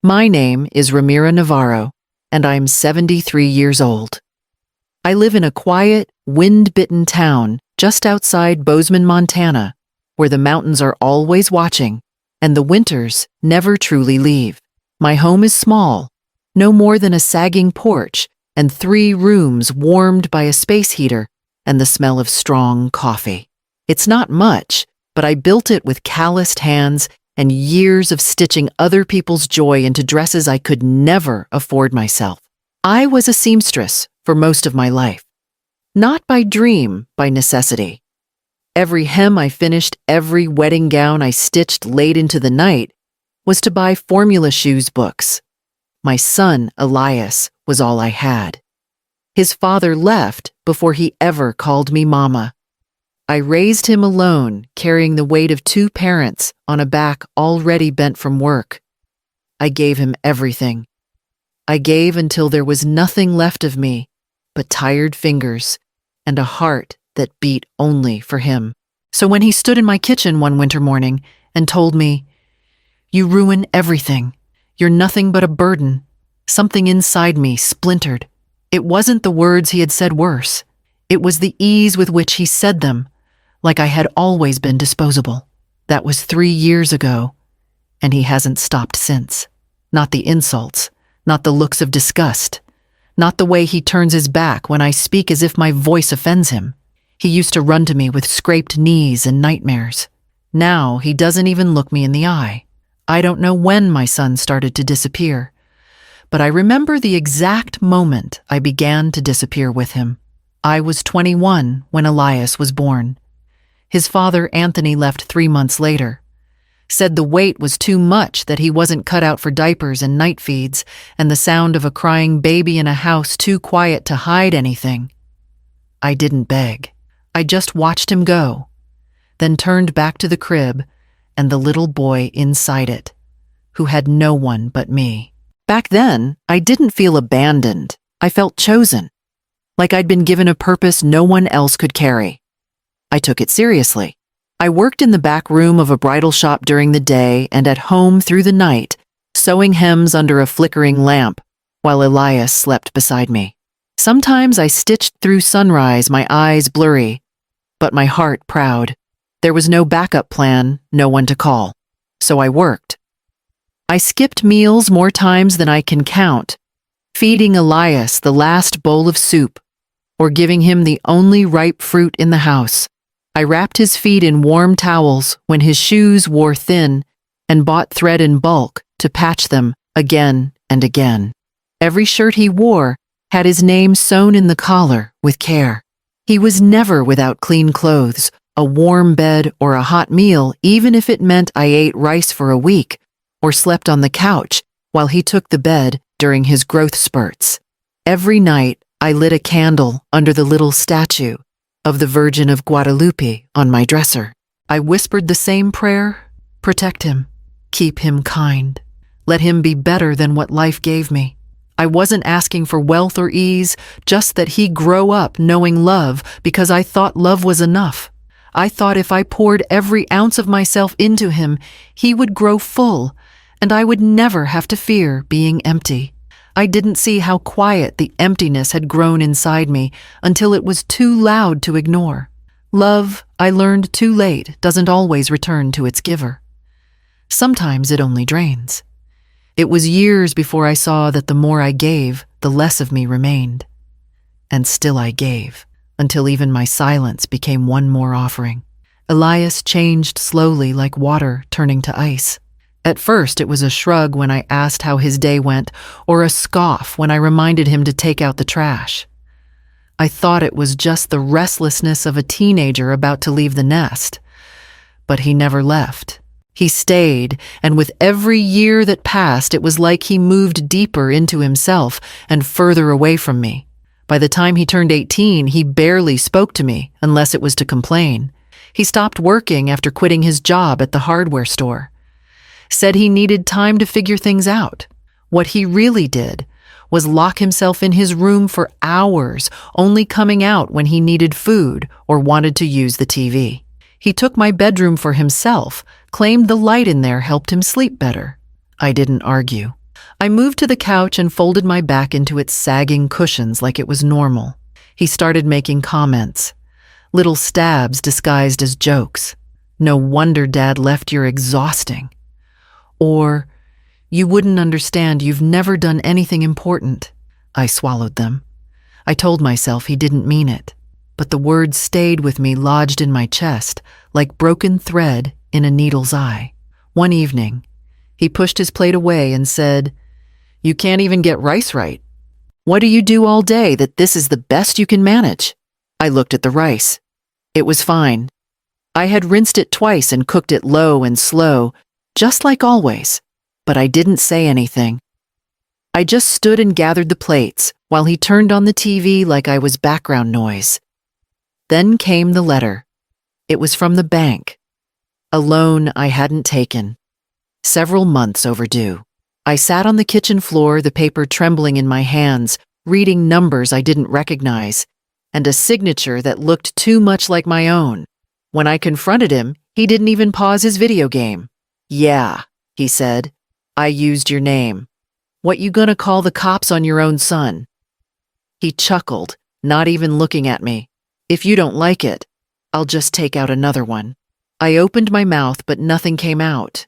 My name is Ramira Navarro, and I'm 73 years old. I live in a quiet, wind-bitten town just outside Bozeman, Montana, where the mountains are always watching and the winters never truly leave. My home is small, no more than a sagging porch and 3 rooms warmed by a space heater and the smell of strong coffee. It's not much, but I built it with calloused hands and years of stitching other people's joy into dresses I could never afford myself. I was a seamstress for most of my life. Not by dream, by necessity. Every hem I finished, every wedding gown I stitched late into the night was to buy formula shoes books. My son, Elias, was all I had. His father left before he ever called me mama. I raised him alone, carrying the weight of 2 parents on a back already bent from work. I gave him everything. I gave until there was nothing left of me but tired fingers and a heart that beat only for him. So when he stood in my kitchen one winter morning and told me, "You ruin everything. You're nothing but a burden," something inside me splintered. It wasn't the words he had said worse. It was the ease with which he said them, like I had always been disposable. That was 3 years ago, and he hasn't stopped since. Not the insults, not the looks of disgust, not the way he turns his back when I speak as if my voice offends him. He used to run to me with scraped knees and nightmares. Now he doesn't even look me in the eye. I don't know when my son started to disappear, but I remember the exact moment I began to disappear with him. I was 21 when Elias was born. His father, Anthony, left 3 months later. Said the weight was too much, that he wasn't cut out for diapers and night feeds, and the sound of a crying baby in a house too quiet to hide anything. I didn't beg. I just watched him go, then turned back to the crib and the little boy inside it, who had no one but me. Back then, I didn't feel abandoned. I felt chosen, like I'd been given a purpose no one else could carry. I took it seriously. I worked in the back room of a bridal shop during the day and at home through the night, sewing hems under a flickering lamp while Elias slept beside me. Sometimes I stitched through sunrise, my eyes blurry, but my heart proud. There was no backup plan, no one to call. So I worked. I skipped meals more times than I can count, feeding Elias the last bowl of soup or giving him the only ripe fruit in the house. I wrapped his feet in warm towels when his shoes wore thin and bought thread in bulk to patch them again and again. Every shirt he wore had his name sewn in the collar with care. He was never without clean clothes, a warm bed, or a hot meal, even if it meant I ate rice for a week or slept on the couch while he took the bed during his growth spurts. Every night, I lit a candle under the little statue of the Virgin of Guadalupe on my dresser. I whispered the same prayer: protect him, keep him kind, let him be better than what life gave me. I wasn't asking for wealth or ease, just that he grow up knowing love, because I thought love was enough. I thought if I poured every ounce of myself into him, he would grow full, and I would never have to fear being empty. I didn't see how quiet the emptiness had grown inside me until it was too loud to ignore. Love, I learned too late, doesn't always return to its giver. Sometimes it only drains. It was years before I saw that the more I gave, the less of me remained. And still I gave, until even my silence became one more offering. Elias changed slowly, like water turning to ice. At first, it was a shrug when I asked how his day went, or a scoff when I reminded him to take out the trash. I thought it was just the restlessness of a teenager about to leave the nest. But he never left. He stayed, and with every year that passed, it was like he moved deeper into himself and further away from me. By the time he turned 18, he barely spoke to me, unless it was to complain. He stopped working after quitting his job at the hardware store. Said he needed time to figure things out. What he really did was lock himself in his room for hours, only coming out when he needed food or wanted to use the TV. He took my bedroom for himself, claimed the light in there helped him sleep better. I didn't argue. I moved to the couch and folded my back into its sagging cushions like it was normal. He started making comments, little stabs disguised as jokes. "No wonder Dad left, you're exhausting." Or, "You wouldn't understand, you've never done anything important." I swallowed them. I told myself he didn't mean it, but the words stayed with me, lodged in my chest, like broken thread in a needle's eye. One evening, he pushed his plate away and said, "You can't even get rice right. What do you do all day that this is the best you can manage?" I looked at the rice. It was fine. I had rinsed it twice and cooked it low and slow, just like always, but I didn't say anything. I just stood and gathered the plates while he turned on the TV like I was background noise. Then came the letter. It was from the bank, a loan I hadn't taken, several months overdue. I sat on the kitchen floor, the paper trembling in my hands, reading numbers I didn't recognize, and a signature that looked too much like my own. When I confronted him, he didn't even pause his video game. "Yeah," he said, "I used your name. What you gonna call the cops on your own son?" He chuckled, not even looking at me. "If you don't like it, I'll just take out another one." I opened my mouth, but nothing came out.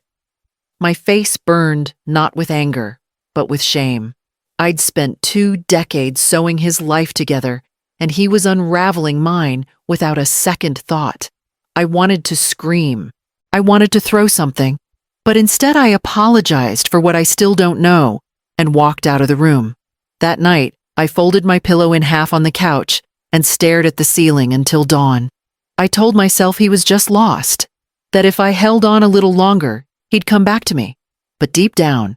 My face burned, not with anger, but with shame. I'd spent 2 decades sewing his life together, and he was unraveling mine without a second thought. I wanted to scream. I wanted to throw something. But instead I apologized for what I still don't know and walked out of the room. That night, I folded my pillow in half on the couch and stared at the ceiling until dawn. I told myself he was just lost, that if I held on a little longer, he'd come back to me. But deep down,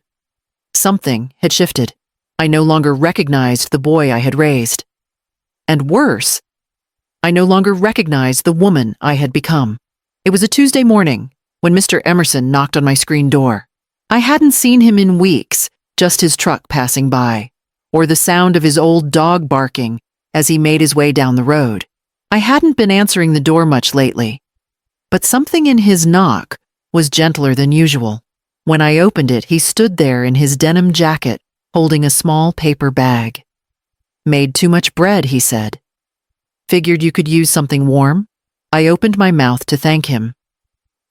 something had shifted. I no longer recognized the boy I had raised. And worse, I no longer recognized the woman I had become. It was a Tuesday morning when Mr. Emerson knocked on my screen door. I hadn't seen him in weeks, just his truck passing by, or the sound of his old dog barking as he made his way down the road. I hadn't been answering the door much lately, but something in his knock was gentler than usual. When I opened it, he stood there in his denim jacket, holding a small paper bag. "Made too much bread," he said. "Figured you could use something warm?" I opened my mouth to thank him,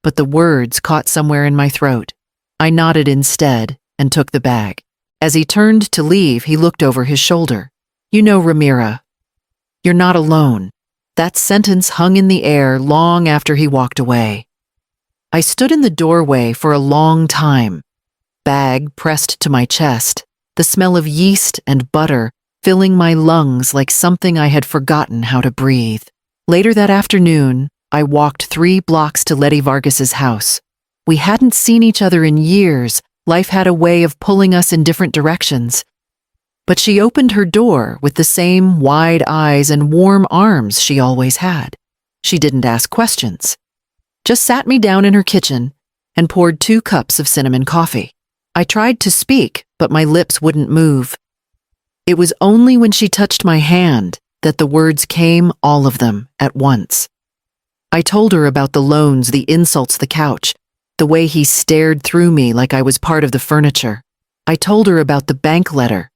but the words caught somewhere in my throat. I nodded instead and took the bag. As he turned to leave, he looked over his shoulder. "You know, Ramira, you're not alone." That sentence hung in the air long after he walked away. I stood in the doorway for a long time, bag pressed to my chest, the smell of yeast and butter filling my lungs like something I had forgotten how to breathe. Later that afternoon, I walked 3 blocks to Letty Vargas's house. We hadn't seen each other in years. Life had a way of pulling us in different directions. But she opened her door with the same wide eyes and warm arms she always had. She didn't ask questions, just sat me down in her kitchen and poured 2 cups of cinnamon coffee. I tried to speak, but my lips wouldn't move. It was only when she touched my hand that the words came, all of them, at once. I told her about the loans, the insults, the couch, the way he stared through me like I was part of the furniture. I told her about the bank letter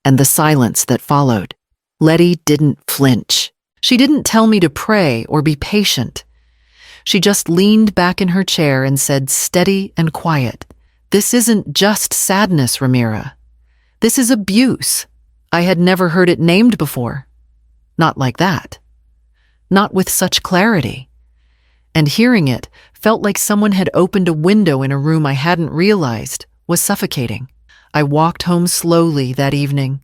and the silence that followed. Letty didn't flinch. She didn't tell me to pray or be patient. She just leaned back in her chair and said, steady and quiet, "This isn't just sadness, Ramira. This is abuse." I had never heard it named before. Not like that. Not with such clarity. And hearing it felt like someone had opened a window in a room I hadn't realized was suffocating. I walked home slowly that evening,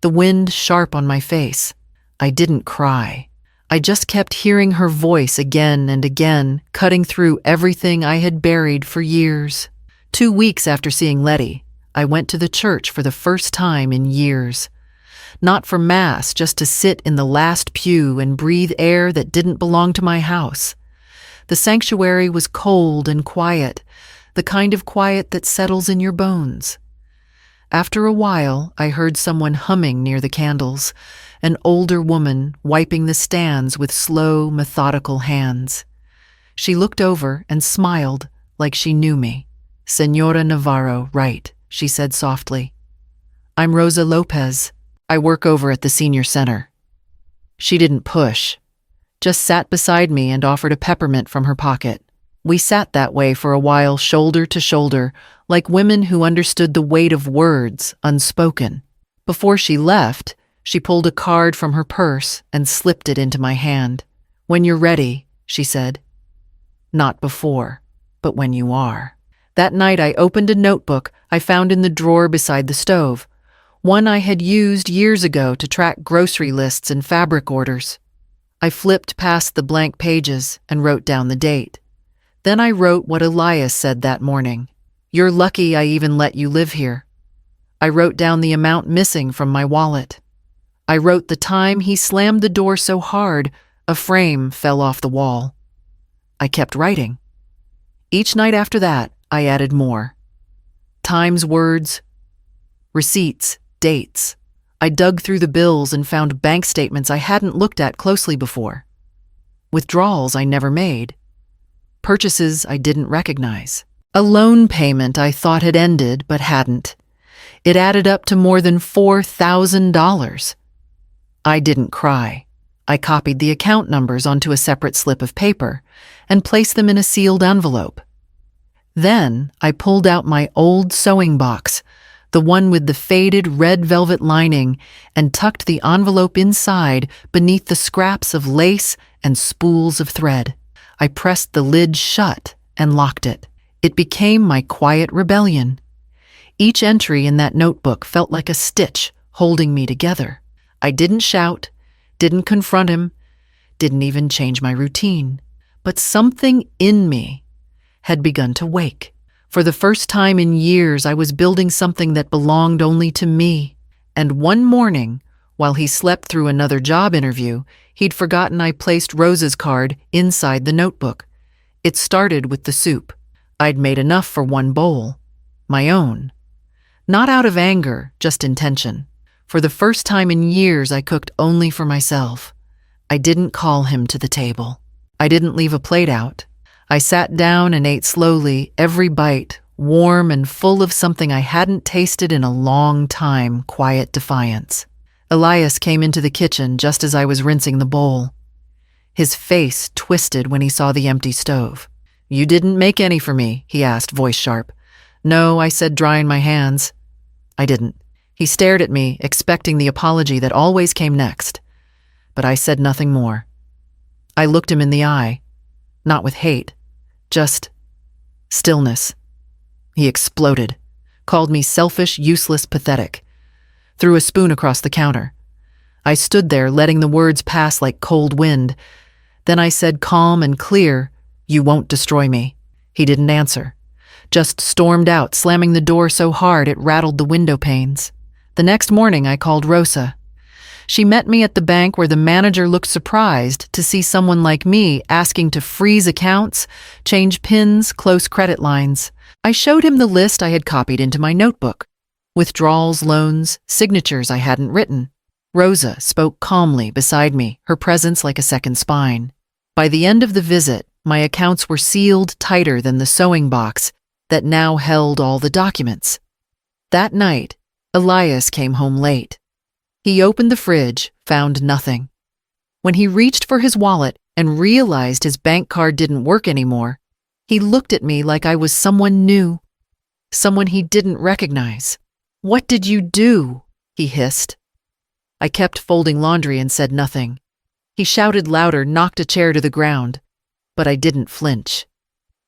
the wind sharp on my face. I didn't cry. I just kept hearing her voice again and again, cutting through everything I had buried for years. 2 weeks after seeing Letty, I went to the church for the first time in years. Not for mass, just to sit in the last pew and breathe air that didn't belong to my house. The sanctuary was cold and quiet, the kind of quiet that settles in your bones. After a while, I heard someone humming near the candles, an older woman wiping the stands with slow, methodical hands. She looked over and smiled like she knew me. "Señora Navarro, right," she said softly. I'm Rosa Lopez. I work over at the senior center. She didn't push, just sat beside me and offered a peppermint from her pocket. We sat that way for a while, shoulder to shoulder, like women who understood the weight of words unspoken. Before she left, she pulled a card from her purse and slipped it into my hand. "When you're ready," she said. "Not before, but when you are." That night I opened a notebook I found in the drawer beside the stove, one I had used years ago to track grocery lists and fabric orders. I flipped past the blank pages and wrote down the date. Then I wrote what Elias said that morning. "You're lucky I even let you live here." I wrote down the amount missing from my wallet. I wrote the time he slammed the door so hard a frame fell off the wall. I kept writing. Each night after that, I added more. Times, words, receipts, dates. I dug through the bills and found bank statements I hadn't looked at closely before. Withdrawals I never made. Purchases I didn't recognize. A loan payment I thought had ended but hadn't. It added up to more than $4,000. I didn't cry. I copied the account numbers onto a separate slip of paper and placed them in a sealed envelope. Then I pulled out my old sewing box, the one with the faded red velvet lining, and tucked the envelope inside beneath the scraps of lace and spools of thread. I pressed the lid shut and locked it. It became my quiet rebellion. Each entry in that notebook felt like a stitch holding me together. I didn't shout, didn't confront him, didn't even change my routine. But something in me had begun to wake. For the first time in years, I was building something that belonged only to me. And one morning, while he slept through another job interview, he'd forgotten I placed Rosa's card inside the notebook. It started with the soup. I'd made enough for one bowl. My own. Not out of anger, just intention. For the first time in years, I cooked only for myself. I didn't call him to the table. I didn't leave a plate out. I sat down and ate slowly, every bite, warm and full of something I hadn't tasted in a long time, quiet defiance. Elias came into the kitchen just as I was rinsing the bowl. His face twisted when he saw the empty stove. "You didn't make any for me?" he asked, voice sharp. "No," I said, drying my hands. I didn't. He stared at me, expecting the apology that always came next. But I said nothing more. I looked him in the eye, not with hate, just stillness. He exploded, called me selfish, useless, pathetic, threw a spoon across the counter. I stood there, letting the words pass like cold wind. Then I said, calm and clear, "You won't destroy me." He didn't answer, just stormed out, slamming the door so hard it rattled the window panes. The next morning, I called Rosa. She met me at the bank where the manager looked surprised to see someone like me asking to freeze accounts, change PINs, close credit lines. I showed him the list I had copied into my notebook. Withdrawals, loans, signatures I hadn't written. Rosa spoke calmly beside me, her presence like a second spine. By the end of the visit, my accounts were sealed tighter than the sewing box that now held all the documents. That night, Elias came home late. He opened the fridge, found nothing. When he reached for his wallet and realized his bank card didn't work anymore, he looked at me like I was someone new, someone he didn't recognize. "What did you do?" he hissed. I kept folding laundry and said nothing. He shouted louder, knocked a chair to the ground, but I didn't flinch.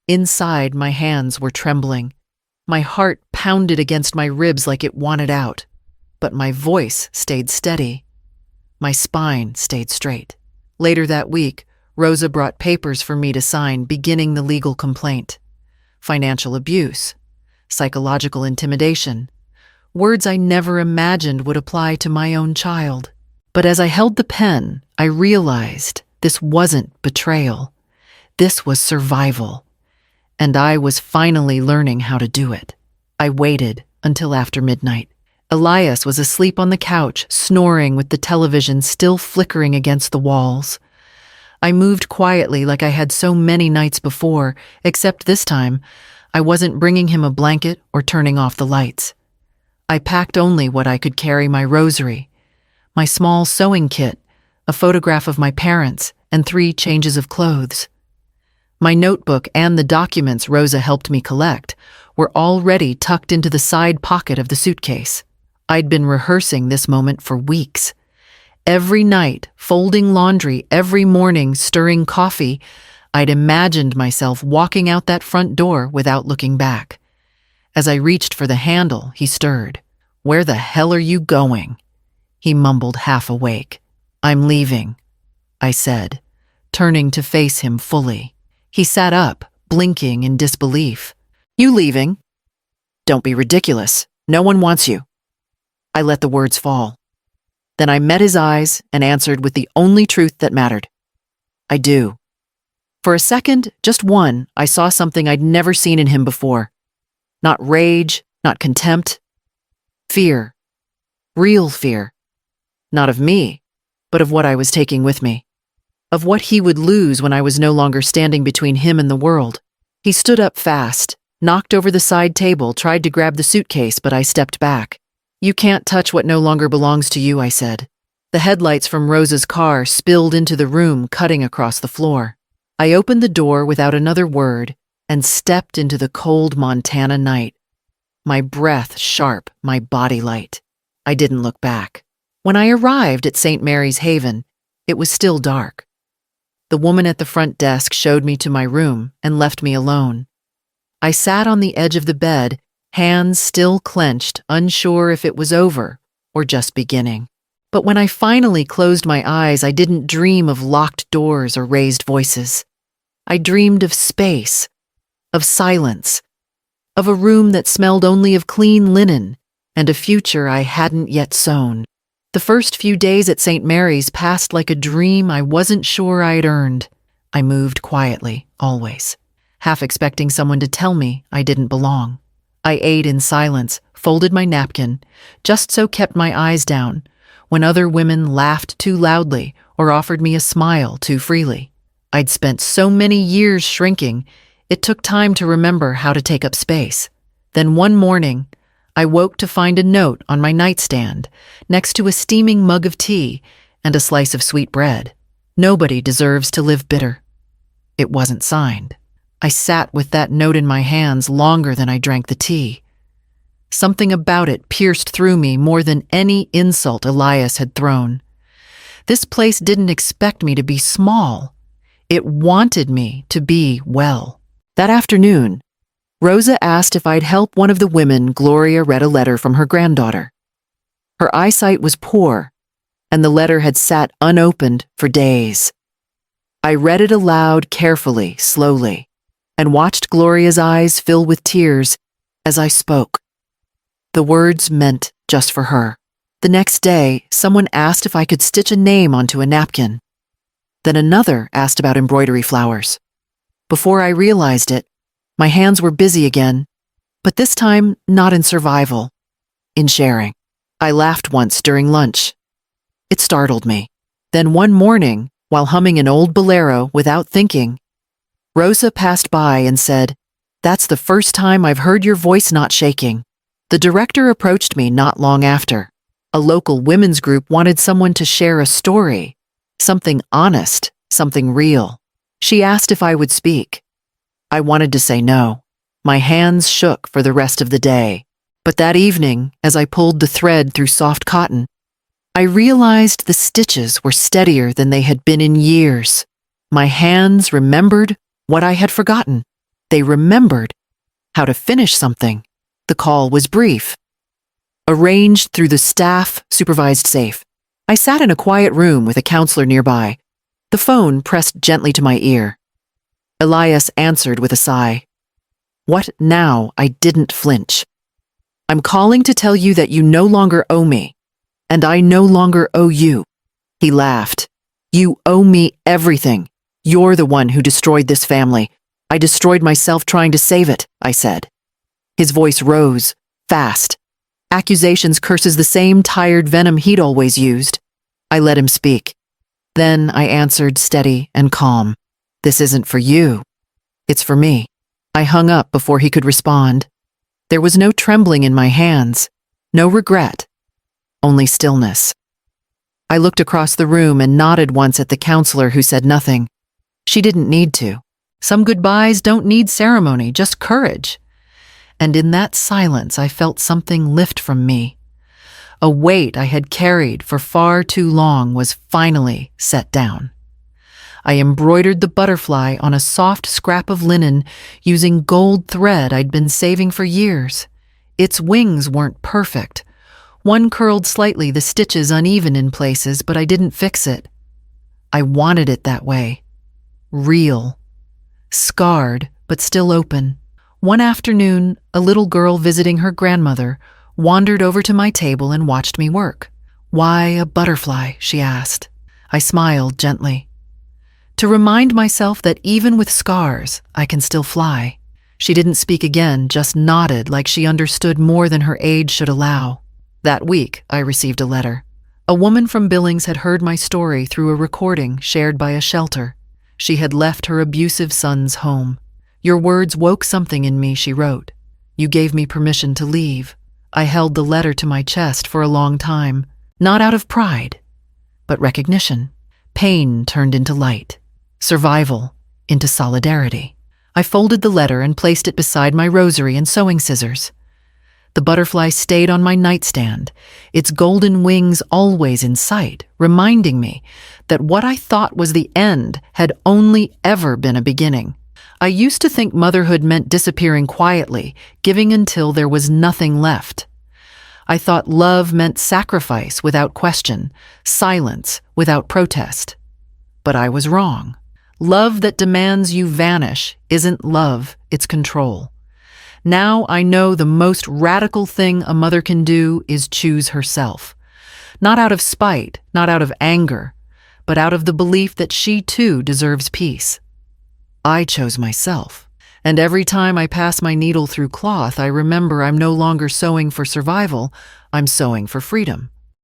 Inside, my hands were trembling. My heart pounded against my ribs like it wanted out. But my voice stayed steady. My spine stayed straight. Later that week, Rosa brought papers for me to sign beginning the legal complaint. Financial abuse, psychological intimidation, words I never imagined would apply to my own child. But as I held the pen, I realized this wasn't betrayal. This was survival. And I was finally learning how to do it. I waited until after midnight. Elias was asleep on the couch, snoring with the television still flickering against the walls. I moved quietly like I had so many nights before, except this time, I wasn't bringing him a blanket or turning off the lights. I packed only what I could carry: my rosary, my small sewing kit, a photograph of my parents, and 3 changes of clothes. My notebook and the documents Rosa helped me collect were already tucked into the side pocket of the suitcase. I'd been rehearsing this moment for weeks. Every night, folding laundry, every morning, stirring coffee, I'd imagined myself walking out that front door without looking back. As I reached for the handle, he stirred. "Where the hell are you going?" he mumbled, half awake. "I'm leaving," I said, turning to face him fully. He sat up, blinking in disbelief. "You leaving? Don't be ridiculous. No one wants you." I let the words fall. Then I met his eyes and answered with the only truth that mattered. "I do." For a second, just one, I saw something I'd never seen in him before. Not rage, not contempt. Fear. Real fear. Not of me, but of what I was taking with me. Of what he would lose when I was no longer standing between him and the world. He stood up fast, knocked over the side table, tried to grab the suitcase, but I stepped back. "You can't touch what no longer belongs to you," I said. The headlights from Rosa's car spilled into the room, cutting across the floor. I opened the door without another word and stepped into the cold Montana night. My breath sharp, my body light. I didn't look back. When I arrived at St. Mary's Haven, it was still dark. The woman at the front desk showed me to my room and left me alone. I sat on the edge of the bed, hands still clenched, unsure if it was over or just beginning. But when I finally closed my eyes, I didn't dream of locked doors or raised voices. I dreamed of space, of silence, of a room that smelled only of clean linen and a future I hadn't yet sown. The first few days at St. Mary's passed like a dream I wasn't sure I'd earned. I moved quietly, always, half expecting someone to tell me I didn't belong. I ate in silence, folded my napkin, just so kept my eyes down, when other women laughed too loudly or offered me a smile too freely. I'd spent so many years shrinking, it took time to remember how to take up space. Then one morning, I woke to find a note on my nightstand, next to a steaming mug of tea and a slice of sweet bread. "Nobody deserves to live bitter." It wasn't signed. I sat with that note in my hands longer than I drank the tea. Something about it pierced through me more than any insult Elias had thrown. This place didn't expect me to be small. It wanted me to be well. That afternoon, Rosa asked if I'd help one of the women. Gloria read a letter from her granddaughter. Her eyesight was poor, and the letter had sat unopened for days. I read it aloud carefully, slowly, and watched Gloria's eyes fill with tears as I spoke. The words meant just for her. The next day, someone asked if I could stitch a name onto a napkin. Then another asked about embroidery flowers. Before I realized it, my hands were busy again, but this time not in survival, in sharing. I laughed once during lunch. It startled me. Then one morning, while humming an old bolero without thinking, Rosa passed by and said, "That's the first time I've heard your voice not shaking." The director approached me not long after. A local women's group wanted someone to share a story, something honest, something real. She asked if I would speak. I wanted to say no. My hands shook for the rest of the day. But that evening, as I pulled the thread through soft cotton, I realized the stitches were steadier than they had been in years. My hands remembered what I had forgotten. They remembered how to finish something. The call was brief. Arranged through the staff-supervised safe. I sat in a quiet room with a counselor nearby. The phone pressed gently to my ear. Elias answered with a sigh. "What now?" I didn't flinch. "I'm calling to tell you that you no longer owe me, and I no longer owe you." He laughed. "You owe me everything. You're the one who destroyed this family. I destroyed myself trying to save it," I said. His voice rose, fast. Accusations, curses, the same tired venom he'd always used. I let him speak. Then I answered, steady and calm. "This isn't for you. It's for me." I hung up before he could respond. There was no trembling in my hands, No regret, only stillness. I looked across the room and nodded once at the counselor who said nothing. She didn't need to. Some goodbyes don't need ceremony, just courage. And in that silence, I felt something lift from me. A weight I had carried for far too long was finally set down. I embroidered the butterfly on a soft scrap of linen using gold thread I'd been saving for years. Its wings weren't perfect. One curled slightly, the stitches uneven in places, but I didn't fix it. I wanted it that way. Real. Scarred, but still open. One afternoon, a little girl visiting her grandmother wandered over to my table and watched me work. "Why a butterfly?" she asked. I smiled gently. To remind myself that even with scars, I can still fly. She didn't speak again, just nodded like she understood more than her age should allow. That week, I received a letter. A woman from Billings had heard my story through a recording shared by a shelter. She had left her abusive son's home. "Your words woke something in me," she wrote. "You gave me permission to leave." I held the letter to my chest for a long time, not out of pride, but recognition. Pain turned into light. Survival into solidarity. I folded the letter and placed it beside my rosary and sewing scissors. The butterfly stayed on my nightstand, its golden wings always in sight, reminding me that what I thought was the end had only ever been a beginning. I used to think motherhood meant disappearing quietly, giving until there was nothing left. I thought love meant sacrifice without question, silence without protest. But I was wrong. Love that demands you vanish isn't love, it's control. Now I know the most radical thing a mother can do is choose herself. Not out of spite, not out of anger, but out of the belief that she too deserves peace. I chose myself. And every time I pass my needle through cloth, I remember I'm no longer sewing for survival, I'm sewing for freedom.